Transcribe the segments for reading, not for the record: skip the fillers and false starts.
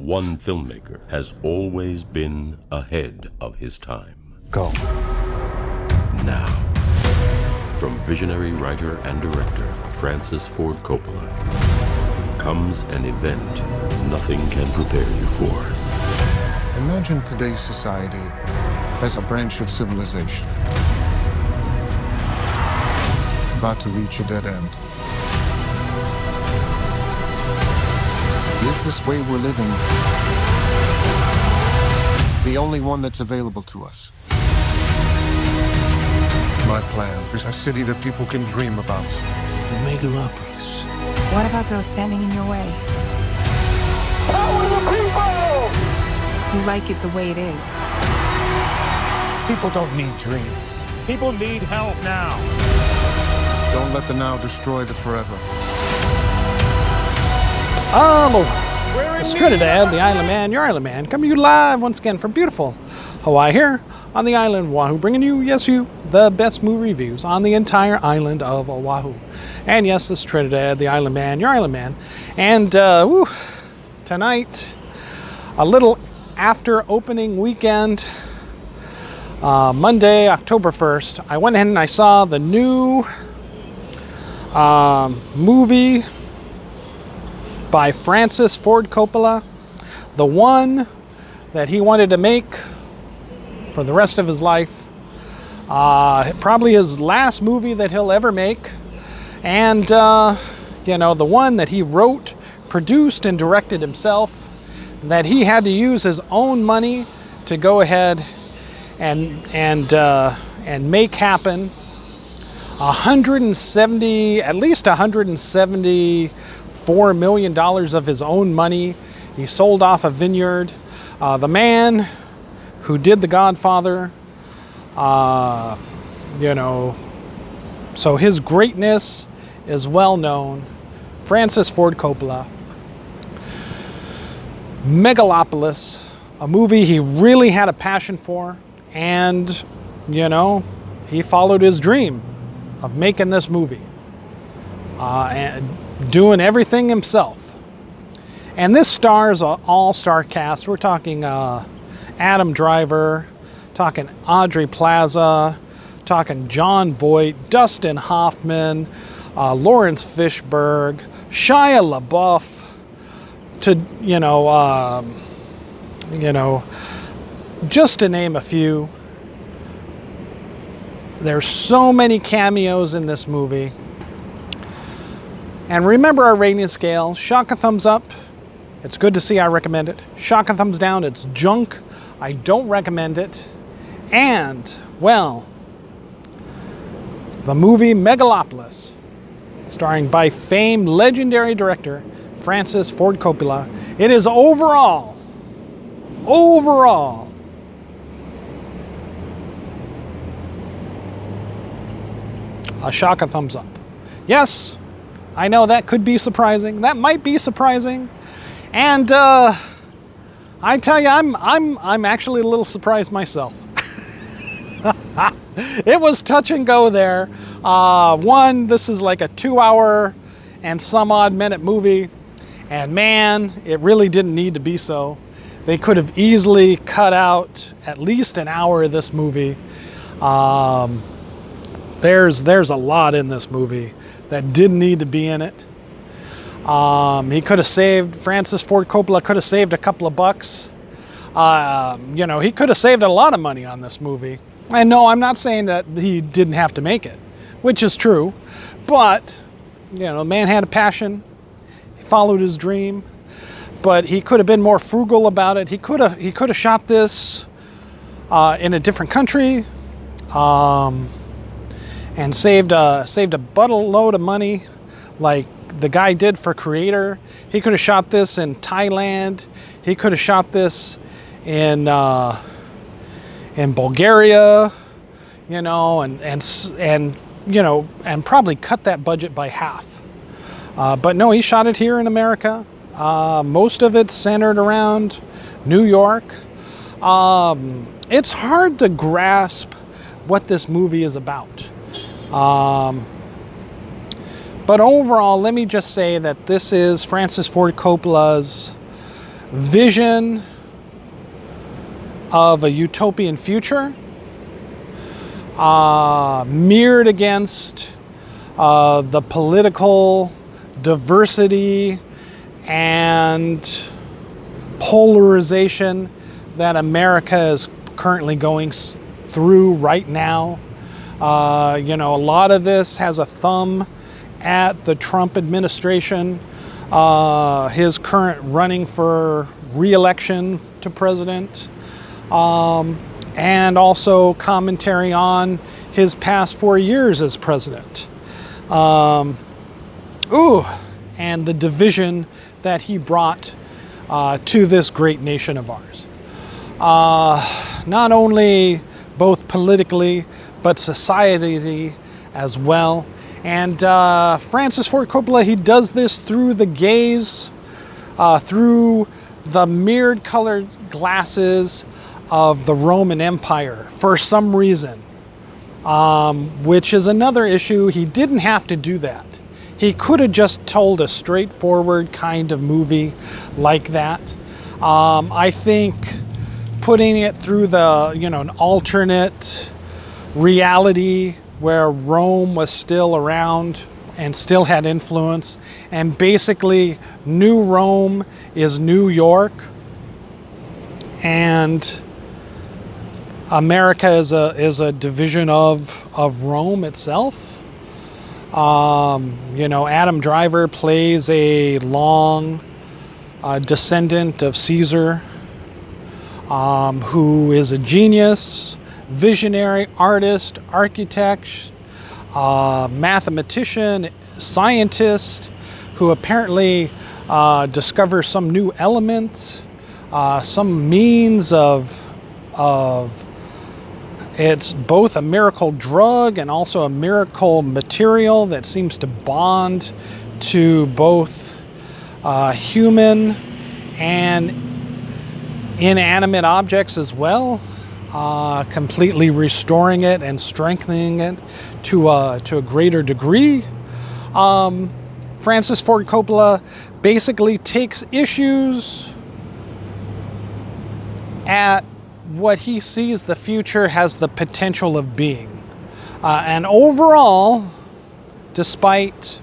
one filmmaker has always been ahead of his time. Go. Now, from visionary writer and director Francis Ford Coppola, comes an event nothing can prepare you for. Imagine today's society as a branch of civilization about to reach a dead end. Is this way we're living the only one that's available to us? My plan is a city that people can dream about. Megalopolis. What about those standing in your way? Power to the people! You like it the way it is. People don't need dreams. People need help now. Don't let the now destroy the forever. Aloha. It's Trinidad the Islandman, your Islandman, coming to you live once again from beautiful Hawaii here on the island of Oahu, bringing you, yes you, the best movie reviews on the entire island of Oahu. And yes, this is Trinidad the Islandman, your Islandman. And tonight, a little after opening weekend, Monday, October 1st, I went ahead and I saw the new movie by Francis Ford Coppola, the one that he wanted to make for the rest of his life. Probably his last movie that he'll ever make. And, the one that he wrote, produced, and directed himself, that he had to use his own money to go ahead and make happen. At least $174 million of his own money. He sold off a vineyard. The man who did The Godfather, so his greatness is well known. Francis Ford Coppola. Megalopolis, a movie he really had a passion for, and, he followed his dream of making this movie and doing everything himself. And this stars an all-star cast. We're talking Adam Driver, talking Audrey Plaza, talking John Voight, Dustin Hoffman, Lawrence Fishburne, Shia LaBeouf, just to name a few. There's so many cameos in this movie. And remember our rating scale. Shock a thumbs up. It's good to see. I recommend it. Shock a thumbs down. It's junk. I don't recommend it. And, well, the movie Megalopolis, starring by famed legendary director Francis Ford Coppola. It is overall, a shock a thumbs up. Yes, I know that could be surprising. That might be surprising. And I tell you, I'm actually a little surprised myself. It was touch and go there. This is like a 2-hour and some odd minute movie. And man, it really didn't need to be so. They could have easily cut out at least an hour of this movie. There's a lot in this movie that didn't need to be in it. Francis Ford Coppola could have saved a couple of bucks. He could have saved a lot of money on this movie. And no, I'm not saying that he didn't have to make it, which is true. But, the man had a passion. He followed his dream. But he could have been more frugal about it. He could have shot this in a different country. And saved a buttload of money, like the guy did for Creator. He could have shot this in Thailand. He could have shot this in Bulgaria, and probably cut that budget by half. But no, he shot it here in America. Most of it's centered around New York. It's hard to grasp what this movie is about. But overall, let me just say that this is Francis Ford Coppola's vision of a utopian future, mirrored against the political diversity and polarization that America is currently going through right now. A lot of this has a thumb at the Trump administration, his current running for re-election to president, and also commentary on his past 4 years as president. And the division that he brought to this great nation of ours. Not only both politically, but society as well. And Francis Ford Coppola, he does this through the gaze, through the mirrored colored glasses of the Roman Empire for some reason, which is another issue. He didn't have to do that. He could have just told a straightforward kind of movie like that. I think putting it through the, an alternate reality where Rome was still around and still had influence, and basically New Rome is New York, and America is a division of Rome itself. Adam Driver plays a long descendant of Caesar, who is a genius, visionary, artist, architect, mathematician, scientist, who apparently discovers some new element, some means of it's both a miracle drug and also a miracle material that seems to bond to both human and inanimate objects as well, completely restoring it and strengthening it to a greater degree. Francis Ford Coppola basically takes issues at what he sees the future has the potential of being. And overall, despite,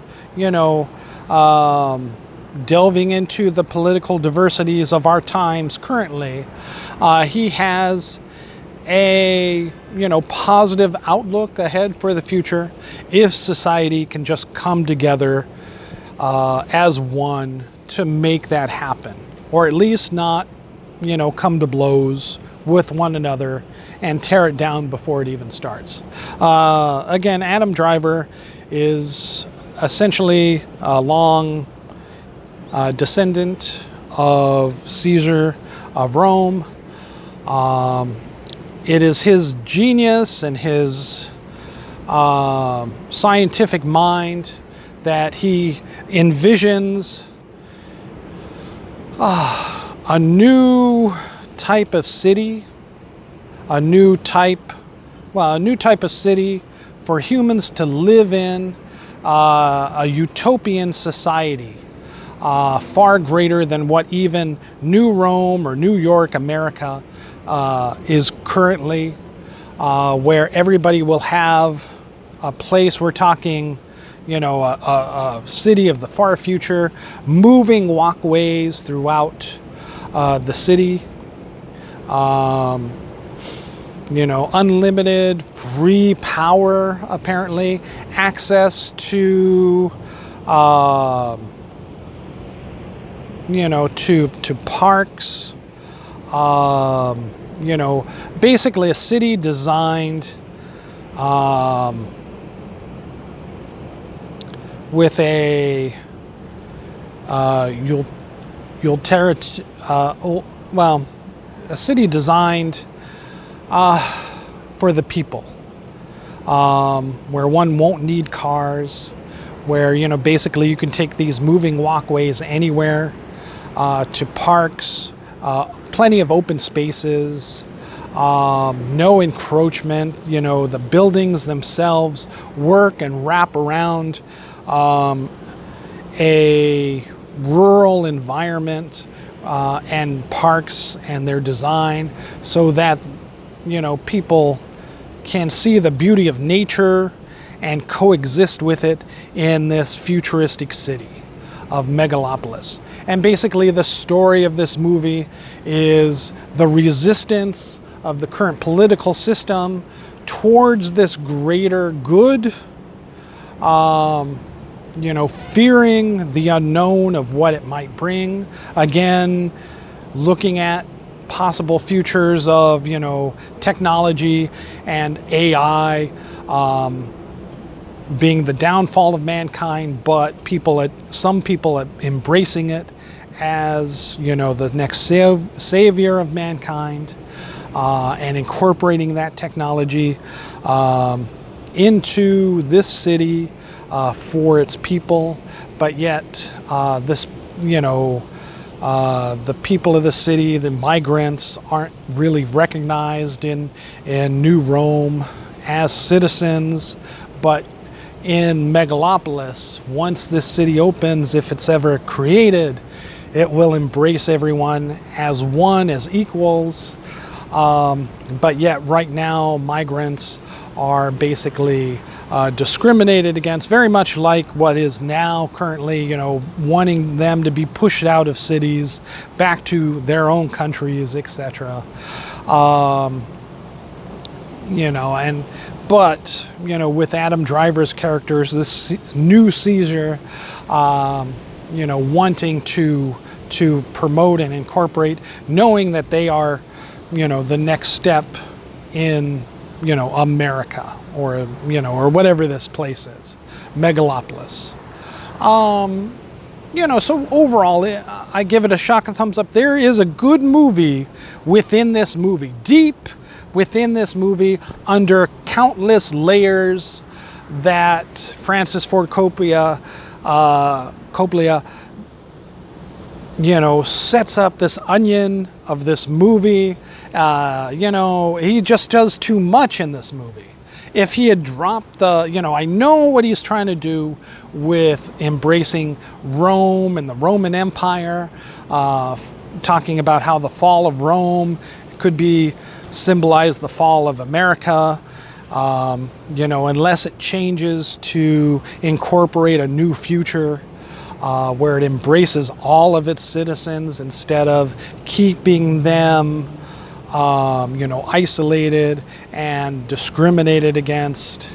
delving into the political diversities of our times currently, he has a, positive outlook ahead for the future if society can just come together as one to make that happen, or at least not, come to blows with one another and tear it down before it even starts. Again, Adam Driver is essentially a long descendant of Caesar of Rome. It is his genius and his scientific mind that he envisions a new type of city, a new type of city for humans to live in, a utopian society, far greater than what even New Rome or New York, America, is currently, where everybody will have a place. We're talking, a city of the far future, moving walkways throughout the city, unlimited free power, apparently, access to, to parks, basically a city designed with a a city designed for the people, where one won't need cars, where basically you can take these moving walkways anywhere, to parks, plenty of open spaces, no encroachment. The buildings themselves work and wrap around a rural environment and parks and their design, so that, you know, people can see the beauty of nature and coexist with it in this futuristic city of Megalopolis. And basically the story of this movie is the resistance of the current political system towards this greater good, you know, fearing the unknown of what it might bring. Again, looking at possible futures of, you know, technology and AI being the downfall of mankind, but some people embracing it as, you know, the next savior of mankind, and incorporating that technology into this city for its people. But yet this, you know, the people of the city, the migrants, aren't really recognized in New Rome as citizens. But in Megalopolis, once this city opens, if it's ever created, it will embrace everyone as one, as equals. But yet right now, migrants are basically discriminated against, very much like what is now currently, you know, wanting them to be pushed out of cities, back to their own countries, etc. You know, but, you know, with Adam Driver's characters, this new Caesar, you know, wanting to promote and incorporate, knowing that they are, you know, the next step in, you know, America, or, you know, or whatever this place is, Megalopolis. You know, so overall, I give it a shocking thumbs up. There is a good movie within this movie, deep within this movie, under countless layers that Francis Ford Coppola, you know, sets up this onion of this movie. You know, he just does too much in this movie. If he had dropped the, you know, I know what he's trying to do with embracing Rome and the Roman Empire, talking about how the fall of Rome could be symbolize the fall of America, you know, unless it changes to incorporate a new future where it embraces all of its citizens instead of keeping them, you know, isolated and discriminated against,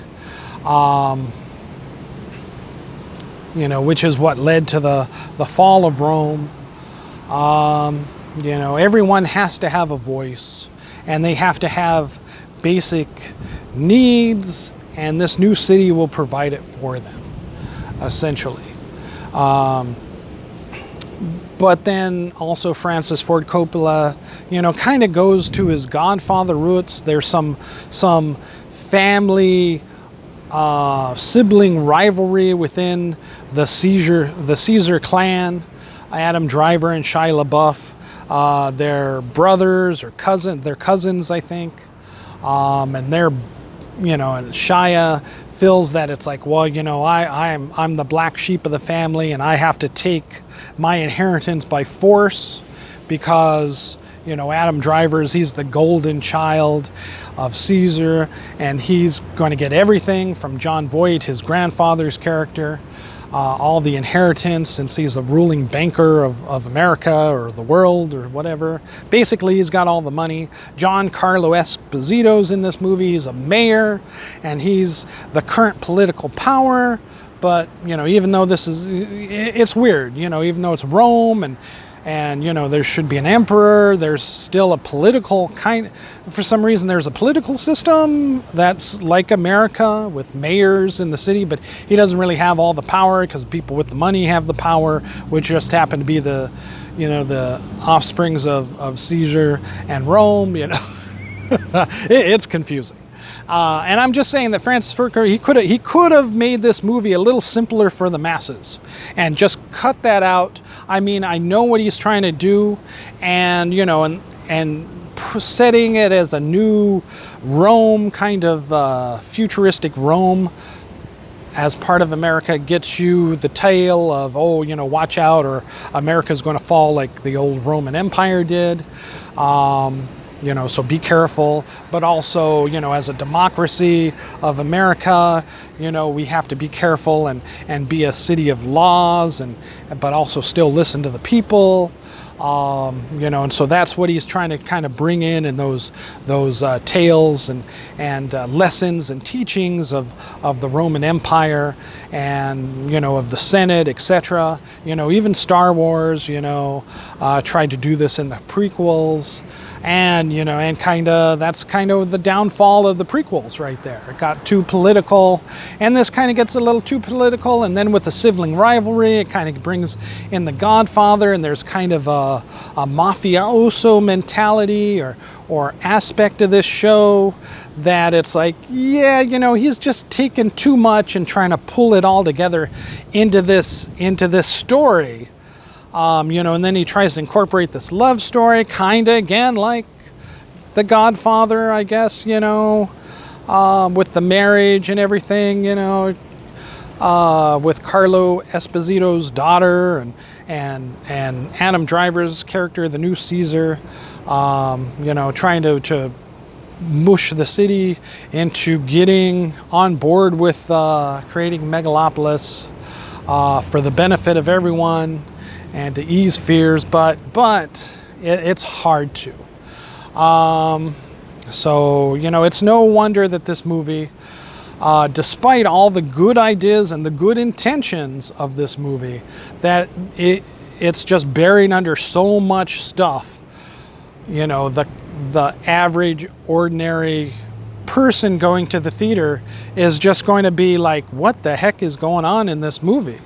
you know, which is what led to the fall of Rome. You know, everyone has to have a voice, and they have to have basic needs, and this new city will provide it for them, essentially. But then also Francis Ford Coppola, you know, kind of goes to his Godfather roots. There's some family sibling rivalry within the Caesar clan. Adam Driver and Shia LaBeouf, they're brothers or they're cousins, I think. And they're, you know, and Shia feels that it's like, well, you know, I'm the black sheep of the family, and I have to take my inheritance by force because, you know, Adam he's the golden child of Caesar, and he's going to get everything from John Voight, his grandfather's character, all the inheritance, since he's a ruling banker of America or the world or whatever. Basically, he's got all the money. Giancarlo Esposito's in this movie. He's a mayor, and he's the current political power. But, you know, even though it's weird, you know, even though it's Rome and, you know, there should be an emperor, there's still a political for some reason there's a political system that's like America with mayors in the city, but he doesn't really have all the power because people with the money have the power, which just happen to be the, you know, the offsprings of Caesar and Rome, you know. It's confusing. And I'm just saying that Francis Ford Coppola, he could have made this movie a little simpler for the masses and just cut that out. I mean, I know what he's trying to do, and, you know, and setting it as a new Rome, kind of futuristic Rome, as part of America gets you the tale of, oh, you know, watch out, or America's going to fall like the old Roman Empire did. You know, so be careful. But also, you know, as a democracy of America, you know, we have to be careful and be a city of laws, but also still listen to the people. You know, and so that's what he's trying to kind of bring in those tales and lessons and teachings of the Roman Empire, and, you know, of the Senate, etc. You know, even Star Wars, you know, tried to do this in the prequels. And, you know, and that's kind of the downfall of the prequels right there. It got too political, and this kind of gets a little too political. And then with the sibling rivalry, it kind of brings in the Godfather, and there's kind of a mafioso mentality or aspect of this show that it's like, yeah, you know, he's just taken too much and trying to pull it all together into this story. You know, and then he tries to incorporate this love story, kind of, again, like The Godfather, I guess, you know, with the marriage and everything, you know, with Carlo Esposito's daughter and Adam Driver's character, the new Caesar, you know, trying to mush the city into getting on board with creating Megalopolis for the benefit of everyone, and to ease fears, but it's hard to. So, you know, it's no wonder that this movie, despite all the good ideas and the good intentions of this movie, that it's just buried under so much stuff. You know, the average, ordinary person going to the theater is just going to be like, what the heck is going on in this movie?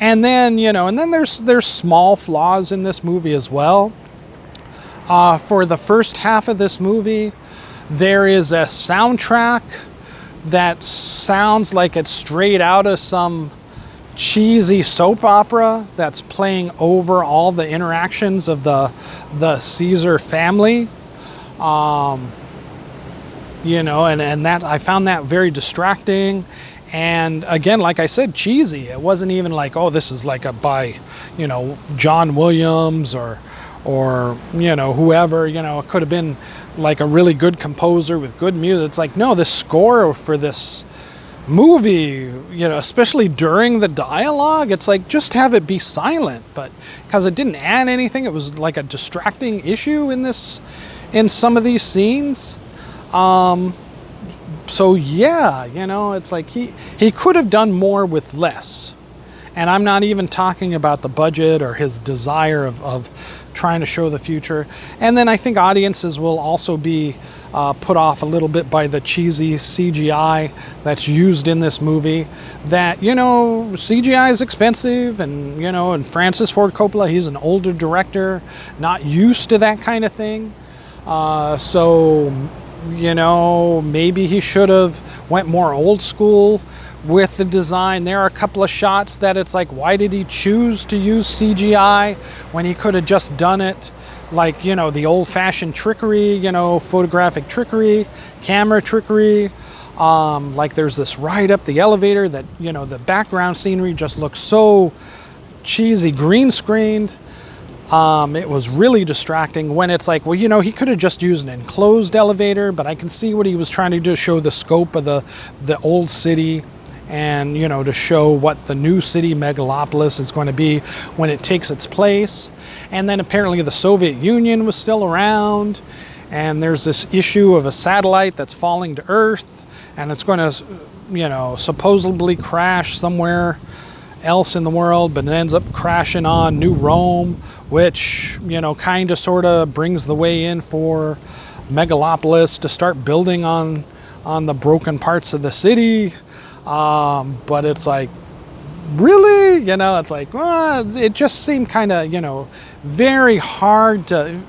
And then, you know, and then there's small flaws in this movie as well. For the first half of this movie, there is a soundtrack that sounds like it's straight out of some cheesy soap opera that's playing over all the interactions of the Caesar family. You know, and that, I found that very distracting. And again, like I said, cheesy. It wasn't even like, oh, this is like by, you know, John Williams or you know, whoever. You know, it could have been like a really good composer with good music. It's like, no, this score for this movie, you know, especially during the dialogue, it's like, just have it be silent. But because it didn't add anything, it was like a distracting issue in some of these scenes. So yeah, you know, it's like he could have done more with less. And I'm not even talking about the budget or his desire of trying to show the future. And then I think audiences will also be put off a little bit by the cheesy CGI that's used in this movie. That, you know, CGI is expensive, and, you know, and Francis Ford Coppola, he's an older director, not used to that kind of thing. So, you know, maybe he should have went more old school with the design. There are a couple of shots that it's like, why did he choose to use CGI when he could have just done it like, you know, the old-fashioned trickery, you know, photographic trickery, camera trickery. Like there's this ride up the elevator that, you know, the background scenery just looks so cheesy, green screened. It was really distracting when it's like, well, you know, he could have just used an enclosed elevator, but I can see what he was trying to do, show the scope of the old city, and, you know, to show what the new city, Megalopolis, is going to be when it takes its place. And then apparently the Soviet Union was still around, and there's this issue of a satellite that's falling to Earth, and it's going to, you know, supposedly crash somewhere else in the world, but it ends up crashing on New Rome, which, you know, kind of sort of brings the way in for Megalopolis to start building on the broken parts of the city. But it's like, really, you know, it's like, well, it just seemed kind of, you know, very hard to,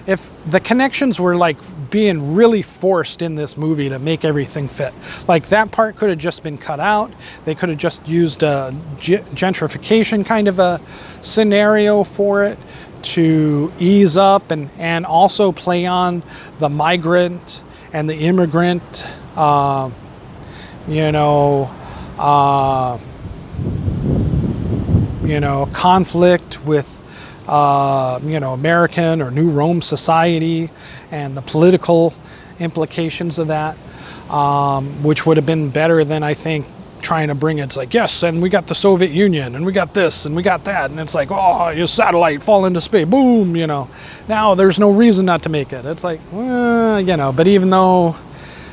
if the connections were like being really forced in this movie to make everything fit. Like that part could have just been cut out. They could have just used a gentrification kind of a scenario for it to ease up and also play on the migrant and the immigrant, you know, conflict with, American or New Rome society and the political implications of that, which would have been better than, I think, trying to bring it's like, yes, and we got the Soviet Union, and we got this, and we got that, and it's like, oh, your satellite fall into space, boom, Now there's no reason not to make it. It's like, but even though,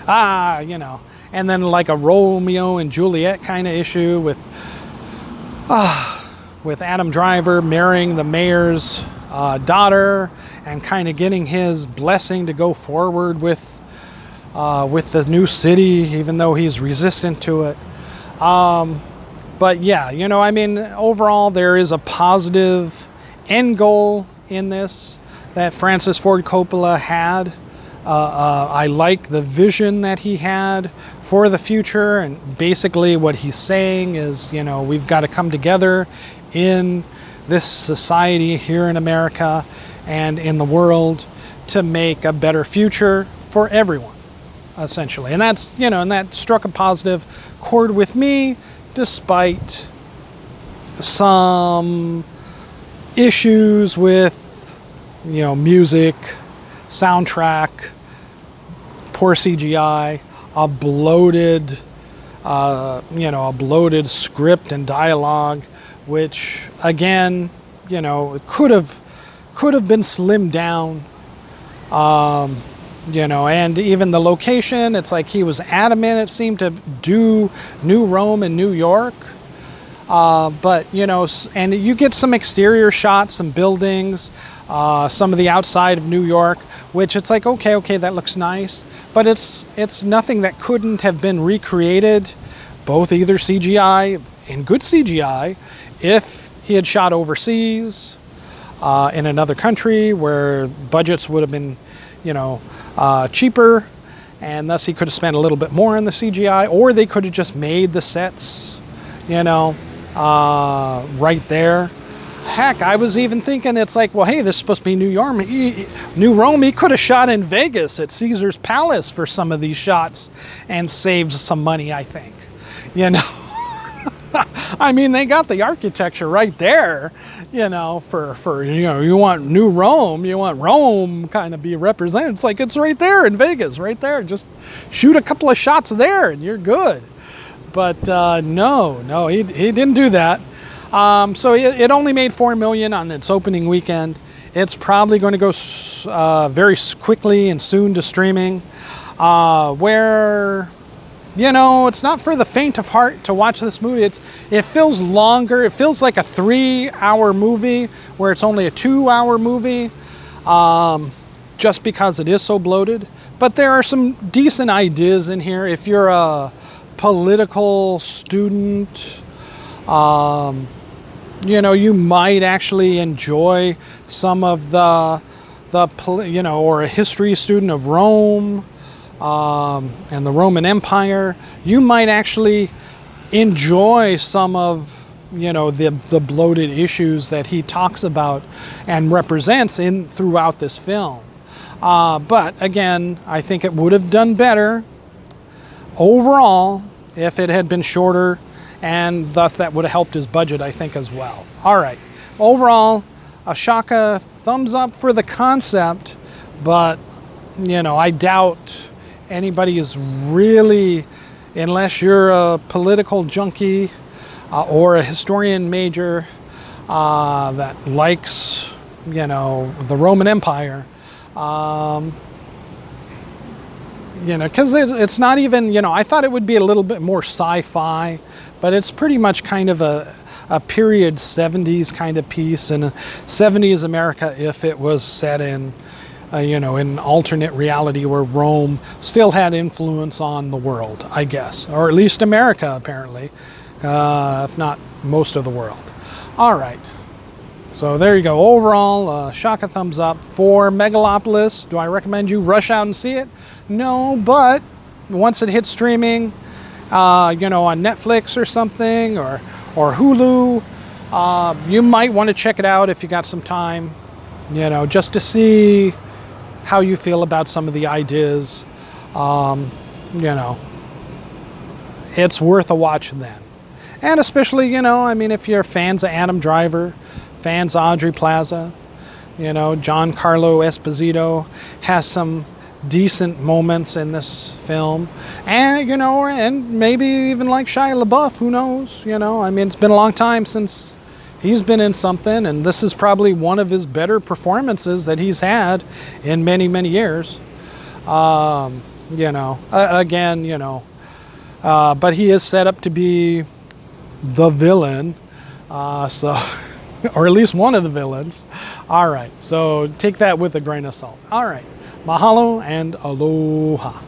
and then like a Romeo and Juliet kind of issue with Adam Driver marrying the mayor's daughter and kind of getting his blessing to go forward with the new city, even though he's resistant to it. But yeah, overall there is a positive end goal in this that Francis Ford Coppola had. I like the vision that he had for the future, and basically what he's saying is, we've got to come together in this society here in America and in the world to make a better future for everyone, essentially. And that's, and that struck a positive chord with me, despite some issues with, music, soundtrack, poor CGI, a bloated script and dialogue, which again, could have been slimmed down. And even the location, it's like he was adamant, it seemed, to do New Rome and New York. But, and you get some exterior shots, some buildings, some of the outside of New York, which it's like, okay, that looks nice. But it's nothing that couldn't have been recreated, both either CGI and good CGI, if he had shot overseas, in another country where budgets would have been, cheaper, and thus he could have spent a little bit more on the CGI, or they could have just made the sets, right there. Heck, I was even thinking, it's like, well, hey, this is supposed to be New Rome. He could have shot in Vegas at Caesar's Palace for some of these shots and saved some money, I think. I mean, they got the architecture right there, for you want New Rome, you want Rome kind of be represented. It's like, it's right there in Vegas, right there. Just shoot a couple of shots there and you're good. But no, he didn't do that. So it only made $4 million on its opening weekend. It's probably going to go very quickly and soon to streaming, where, it's not for the faint of heart to watch this movie. It feels longer. It feels like a 3-hour movie where it's only a 2-hour movie, just because it is so bloated. But there are some decent ideas in here. If you're a political student, you might actually enjoy some of or a history student of Rome, and the Roman Empire, you might actually enjoy some of, the bloated issues that he talks about and represents throughout this film. But again, I think it would have done better overall if it had been shorter, and thus that would have helped his budget, I think, as well. All right. Overall, a Shaka thumbs up for the concept, but, I doubt anybody is really, unless you're a political junkie or a historian major that likes, the Roman Empire, because it's not even, I thought it would be a little bit more sci-fi, but it's pretty much kind of a period 70s kind of piece, and 70s America if it was set in, in alternate reality where Rome still had influence on the world, I guess, or at least America apparently, if not most of the world. All right. So there you go. Overall, Shaka thumbs up for Megalopolis. Do I recommend you rush out and see it? No, but once it hits streaming, on Netflix or something, or Hulu, you might want to check it out if you got some time, just to see how you feel about some of the ideas. it's worth a watch then. And especially, you know, I mean, if you're fans of Adam Driver, fans of Audrey Plaza, you know, Giancarlo Esposito has some decent moments in this film. And, you know, and maybe even like Shia LaBeouf, who knows, you know. I mean, it's been a long time since he's been in something, and this is probably one of his better performances that he's had in many, many years. You know, again, you know, but he is set up to be the villain, so or at least one of the villains. All right, so take that with a grain of salt. All right, mahalo and aloha.